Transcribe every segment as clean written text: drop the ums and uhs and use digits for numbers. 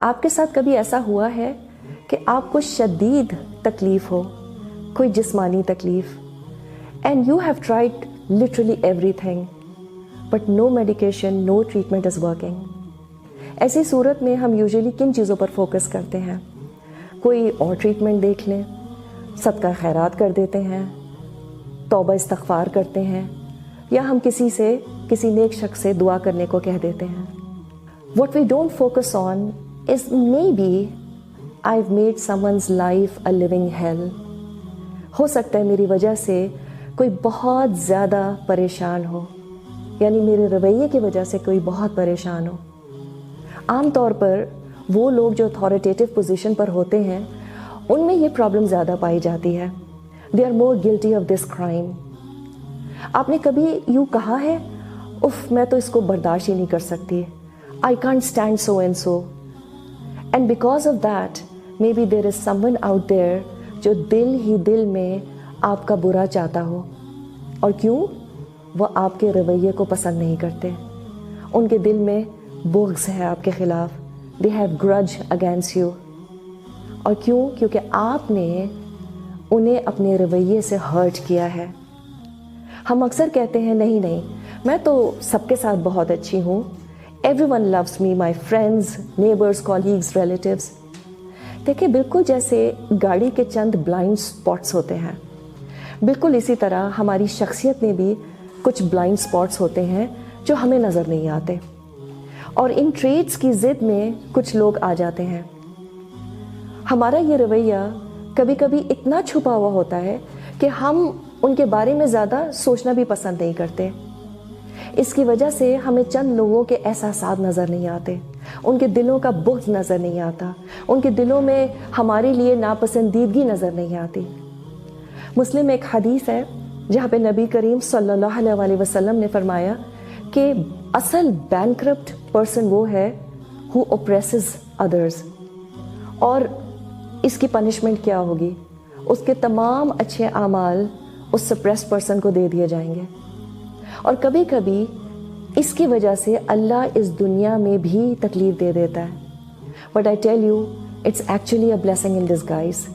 آپ کے ساتھ کبھی ایسا ہوا ہے کہ آپ کو شدید تکلیف ہو, کوئی جسمانی تکلیف, and you have tried literally everything but no medication, no treatment is working. ایسی صورت میں ہم یوزلی کن چیزوں پر فوکس کرتے ہیں؟ کوئی اور ٹریٹمنٹ دیکھ لیں, صدقہ خیرات کر دیتے ہیں, توبہ استغفار کرتے ہیں, یا ہم کسی نیک شخص سے دعا کرنے کو کہہ دیتے ہیں. What we don't focus on is maybe I've made someone's life a living hell. ہو سکتا ہے میری وجہ سے کوئی بہت زیادہ پریشان ہو, یعنی میرے رویے کی وجہ سے کوئی بہت پریشان ہو. عام طور پر وہ لوگ جو اتھارٹیٹیو پوزیشن پر ہوتے ہیں ان میں یہ پرابلم زیادہ پائی جاتی ہے. They are more guilty of this crime. آپ نے کبھی یوں کہا ہے, اف میں تو اس کو برداشت ہی نہیں کر سکتی, I can't stand so and so. And because of that, maybe there is someone out there جو دل ہی دل میں آپ کا برا چاہتا ہو. اور کیوں؟ وہ آپ کے رویے کو پسند نہیں کرتے. ان کے دل میں بغض ہے آپ کے خلاف. They have grudge against you. اور کیوں؟ کیونکہ آپ نے انہیں اپنے رویے سے ہرٹ کیا ہے. ہم اکثر کہتے ہیں نہیں, میں تو سب کے ساتھ بہت اچھی ہوں. Everyone loves me, my friends, neighbors, colleagues, relatives. دیکھیں, بالکل جیسے گاڑی کے چند بلائنڈ سپاٹس ہوتے ہیں, بالکل اسی طرح ہماری شخصیت میں بھی کچھ بلائنڈ سپاٹس ہوتے ہیں جو ہمیں نظر نہیں آتے, اور ان ٹریٹس کی ضد میں کچھ لوگ آ جاتے ہیں. ہمارا یہ رویہ کبھی کبھی اتنا چھپا ہوا ہوتا ہے کہ ہم ان کے بارے میں زیادہ سوچنا بھی پسند نہیں کرتے. اس کی وجہ سے ہمیں چند لوگوں کے احساسات نظر نہیں آتے, ان کے دلوں کا بغض نظر نہیں آتا, ان کے دلوں میں ہمارے لیے ناپسندیدگی نظر نہیں آتی. مسلم ایک حدیث ہے جہاں پہ نبی کریم صلی اللہ علیہ وسلم نے فرمایا کہ اصل بینکرپٹ پرسن وہ ہے who oppresses others, اور اس کی پنشمنٹ کیا ہوگی؟ اس کے تمام اچھے اعمال اس سپریس پرسن کو دے دیے جائیں گے. اور کبھی کبھی اس کی وجہ سے اللہ اس دنیا میں بھی تکلیف دے دیتا ہے. But I tell you, it's actually a blessing in disguise.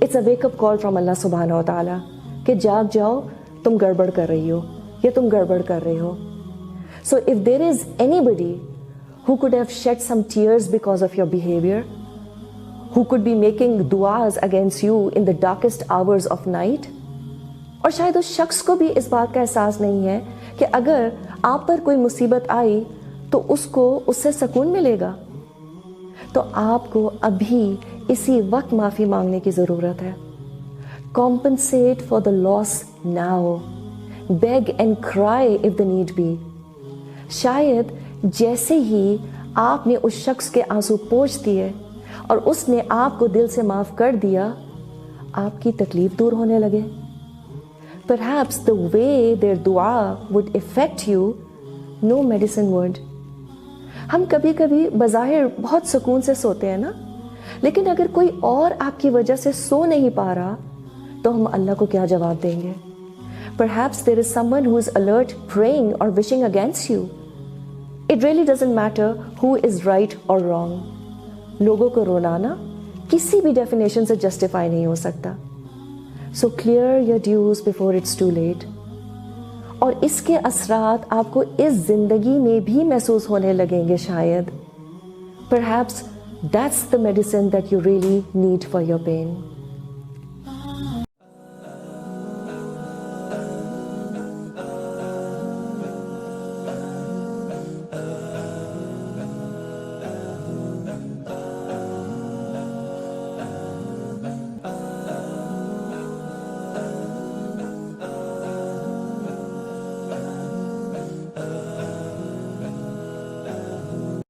It's a wake up call from اللہ سبحانہ و تعالیٰ کہ جاگ جاؤ, تم گڑبڑ کر رہی ہو یا تم گڑبڑ کر رہے ہو. So if there is anybody who could have shed some tears because of your behavior, who could be making duas against you in the darkest hours of night, اور شاید اس شخص کو بھی اس بات کا احساس نہیں ہے کہ اگر آپ پر کوئی مصیبت آئی تو اس کو اس سے سکون ملے گا, تو آپ کو ابھی اسی وقت معافی مانگنے کی ضرورت ہے. Compensate for the loss now. Beg and cry if the need be. شاید جیسے ہی آپ نے اس شخص کے آنسو پوچھ دیے اور اس نے آپ کو دل سے معاف کر دیا, آپ کی تکلیف دور ہونے لگے. Perhaps the way their dua would affect you, no medicine would. ہم کبھی کبھی بظاہر بہت سکون سے سوتے ہیں نا, لیکن اگر کوئی اور آپ کی وجہ سے سو نہیں پا رہا تو ہم اللہ کو کیا جواب دیں گے؟ Perhaps there is someone who is alert, praying or wishing against you. It really doesn't matter who is right or wrong. لوگوں کو رلانا کسی بھی ڈیفینیشن سے جسٹیفائی نہیں ہو سکتا. So clear your dues before it's too late. اور اس کے اثرات آپ کو اس زندگی میں بھی محسوس ہونے لگیں گے شاید. Perhaps that's the medicine that you really need for your pain.